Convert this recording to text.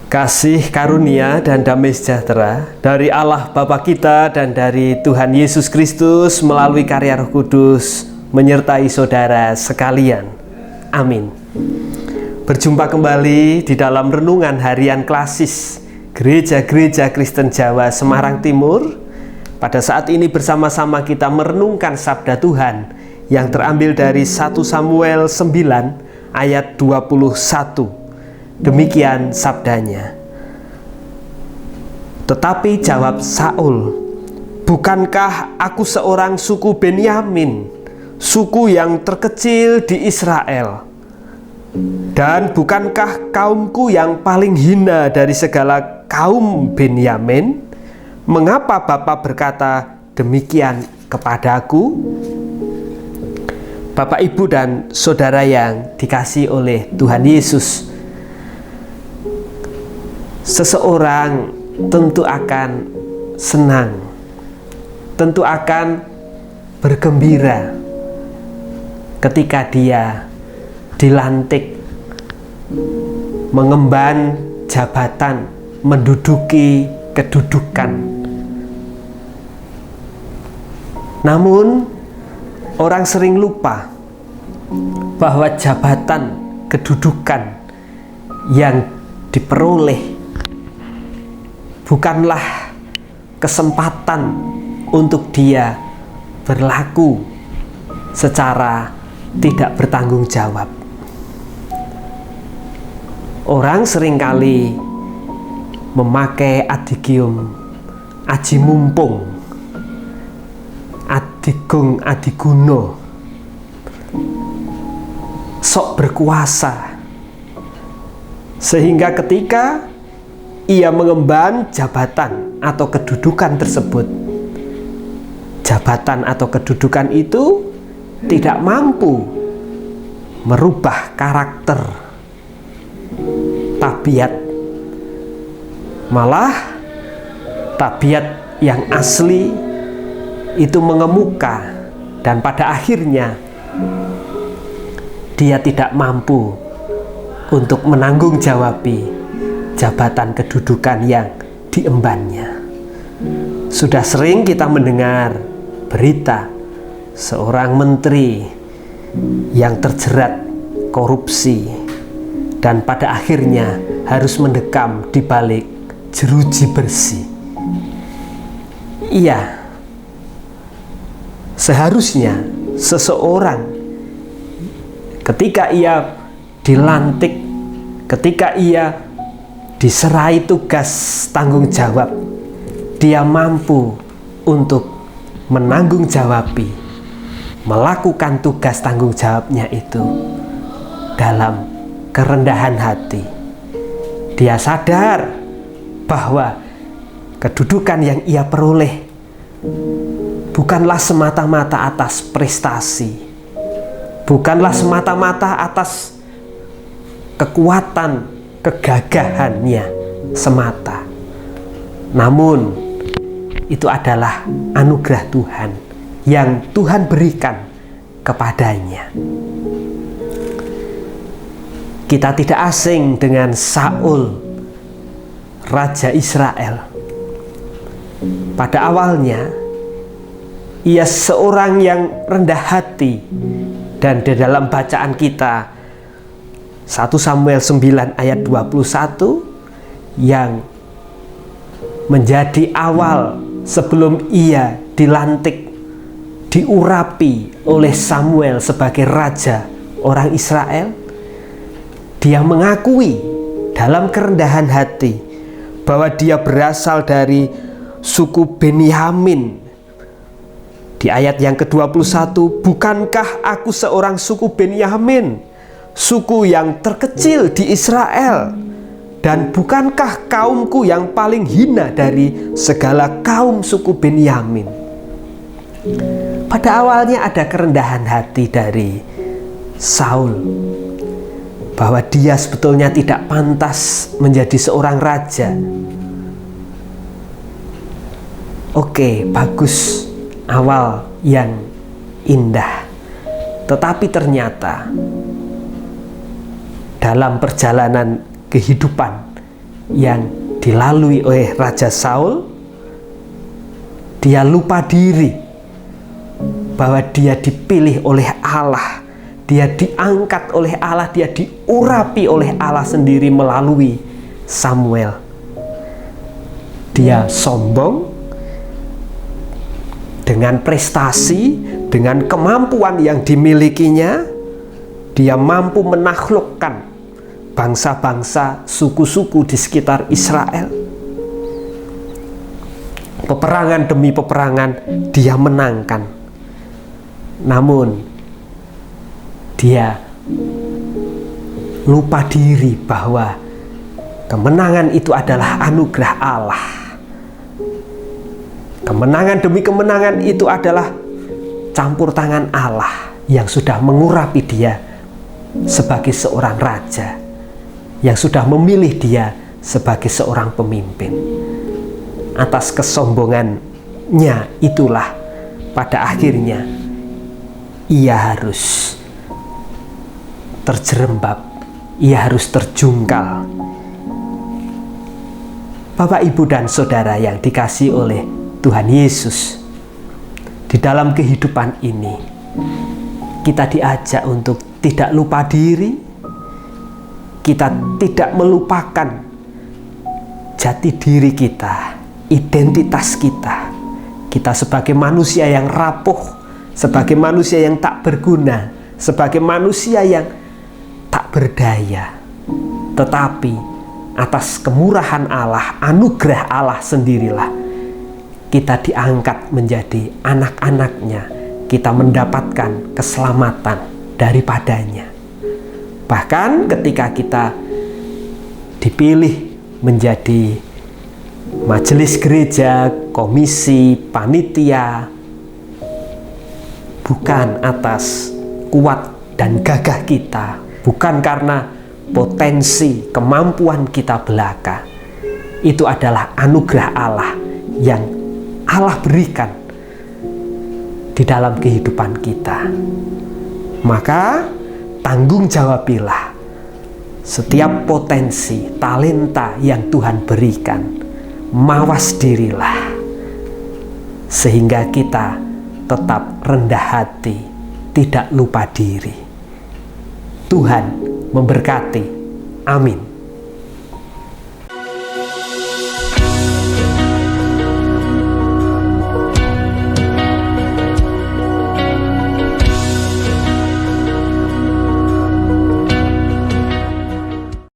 Kasih karunia dan damai sejahtera dari Allah Bapa kita dan dari Tuhan Yesus Kristus melalui karya Roh Kudus menyertai saudara sekalian. Amin. Berjumpa kembali di dalam renungan harian klasis Gereja-Gereja Kristen Jawa Semarang Timur. Pada saat ini bersama-sama kita merenungkan sabda Tuhan yang terambil dari 1 Samuel 9 ayat 21. Demikian sabdanya. Tetapi jawab Saul, "Bukankah aku seorang suku Benyamin, suku yang terkecil di Israel? Dan bukankah kaumku yang paling hina dari segala kaum Benyamin? Mengapa Bapa berkata demikian kepadaku?" Bapak, Ibu, dan saudara yang dikasihi oleh Tuhan Yesus, seseorang tentu akan senang, tentu akan bergembira ketika dia dilantik mengemban jabatan, menduduki kedudukan. Namun orang sering lupa bahwa jabatan kedudukan yang diperoleh bukanlah kesempatan untuk dia berlaku secara tidak bertanggung jawab. Orang seringkali memakai adigium, aji mumpung, adigung adiguno, sok berkuasa, sehingga ketika ia mengemban jabatan atau kedudukan tersebut, jabatan atau kedudukan itu tidak mampu merubah karakter, tabiat, malah tabiat yang asli itu mengemuka, dan pada akhirnya dia tidak mampu untuk menanggung-jawabi jabatan kedudukan yang diembannya. Sudah sering kita mendengar berita seorang menteri yang terjerat korupsi dan pada akhirnya harus mendekam di balik jeruji bersih. Iya, seharusnya seseorang ketika ia dilantik, ketika ia diserai tugas tanggung jawab, dia mampu untuk menanggung jawabi, melakukan tugas tanggung jawabnya itu dalam kerendahan hati. Dia sadar bahwa kedudukan yang ia peroleh bukanlah semata-mata atas prestasi, bukanlah semata-mata atas kekuatan kegagahannya semata, namun itu adalah anugerah Tuhan yang Tuhan berikan kepadanya. Kita tidak asing dengan Saul, raja Israel. Pada awalnya ia seorang yang rendah hati, dan di dalam bacaan kita 1 Samuel 9 ayat 21 yang menjadi awal sebelum ia dilantik, diurapi oleh Samuel sebagai raja orang Israel, dia mengakui dalam kerendahan hati bahwa dia berasal dari suku Benyamin. Di ayat yang ke-21, "Bukankah aku seorang suku Benyamin, suku yang terkecil di Israel? Dan bukankah kaumku yang paling hina dari segala kaum suku Benyamin?" Pada awalnya ada kerendahan hati dari Saul, bahwa dia sebetulnya tidak pantas menjadi seorang raja. Oke, bagus, awal yang indah. Tetapi ternyata dalam perjalanan kehidupan yang dilalui oleh Raja Saul, dia lupa diri bahwa dia dipilih oleh Allah, dia diangkat oleh Allah, dia diurapi oleh Allah sendiri melalui Samuel. Dia sombong dengan prestasi, dengan kemampuan yang dimilikinya. Dia mampu menaklukkan bangsa-bangsa, suku-suku di sekitar Israel. Peperangan demi peperangan dia menangkan. Namun dia lupa diri bahwa kemenangan itu adalah anugerah Allah. Kemenangan demi kemenangan itu adalah campur tangan Allah yang sudah mengurapi dia sebagai seorang raja, yang sudah memilih dia sebagai seorang pemimpin. Atas kesombongannya itulah pada akhirnya ia harus terjerembab, ia harus terjungkal. Bapak, Ibu, dan Saudara yang dikasihi oleh Tuhan Yesus, di dalam kehidupan ini kita diajak untuk tidak lupa diri, kita tidak melupakan jati diri kita, identitas kita. Kita sebagai manusia yang rapuh, sebagai manusia yang tak berguna, sebagai manusia yang tak berdaya. Tetapi atas kemurahan Allah, anugerah Allah sendirilah kita diangkat menjadi anak-anaknya. Kita mendapatkan keselamatan daripadanya. Bahkan ketika kita dipilih menjadi majelis gereja, komisi, panitia, bukan atas kuat dan gagah kita, bukan karena potensi kemampuan kita belaka. Itu adalah anugerah Allah yang Allah berikan di dalam kehidupan kita. Maka tanggung jawabilah setiap potensi, talenta yang Tuhan berikan. Mawas dirilah sehingga kita tetap rendah hati, tidak lupa diri. Tuhan memberkati. Amin.